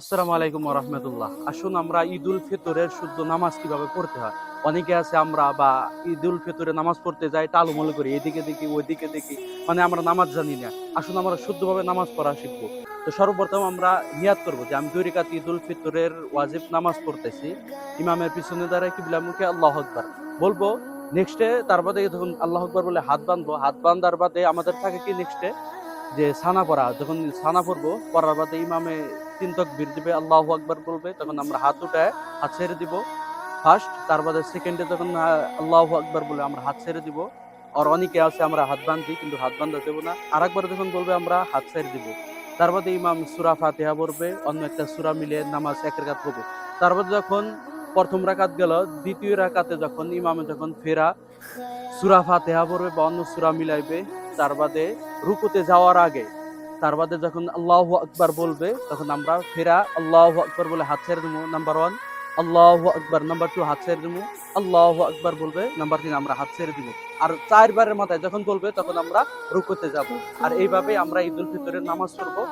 আসসালামু আলাইকুম ওয়া রাহমাতুল্লাহ। আসুন আমরা ঈদুল ফিতরের শুদ্ধ নামাজ কিভাবে পড়তে হয়। অনেকে আছে আমরা বা ঈদুল ফিতরে নামাজ পড়তে যাই টালুমুলু করি। এদিকে দেখি, ওইদিকে দেখি। মানে আমরা নামাজ জানি না। আসুন আমরা শুদ্ধভাবে নামাজ পড়া শিখব। তো সর্বপ্রথম আমরা নিয়াত করব যে আমি ২ রাকাত ঈদুল ফিতরের ওয়াজিব নামাজ পড়তেছি। ইমামের পিছনে দাঁড়ায় কিবলামুখী আল্লাহু আকবার। বলবো নেক্সটে তার বাদে যখন আল্লাহু আকবার বলে হাত বাঁধবো, হাত বাঁধার বাদে আমাদের থাকে কি নেক্সটে যে সানা পড়া, যখন সানা পড়বো পড়ার বাদে ইমামে ৩ তাকবীর দিবে, আল্লাহু আকবার বলবে, তখন আমরা হাত উঠায় হাত ছেড়ে দিব ফার্স্ট, তার বাদে সেকেন্ডে যখন আল্লাহু আকবার বলে আমরা হাত ছেড়ে দিব। আর অনেকে আছে আমরা হাত বাঁধি কিন্তু হাত বাঁধা দেবো না। আরেকবার যখন বলবে আমরা হাত ছেড়ে দিব। তার বাদে ইমাম সূরা ফাতিহা পড়বে, অন্য একটা সূরা মিলে নামাজ ১ রাকাত হবে। তার বাদে যখন ১ম রাকাত গেল, ২য় রাকাতে যখন ইমামে যখন ফেরা সূরা ফাতিহা পড়বে বা অন্য সূরা মিলাইবে। তার বাদে রুকুতে যাওয়ার আগে তার বাদে যখন আল্লাহু আকবার বলবে তখন আমরা ফেরা আল্লাহু আকবার বলে হাত ছেড়ে দেবো নাম্বার 1, আল্লাহু আকবার নাম্বার 2 হাত ছেড়ে দেবো, আল্লাহু আকবার বলবে নাম্বার ৩ আমরা হাত ছেড়ে দিব। আর ৪ বারের মাথায় যখন বলবে তখন আমরা রুকুতে যাব। আর এইভাবে আমরা ঈদুল ফিতরের নামাজ পড়বো।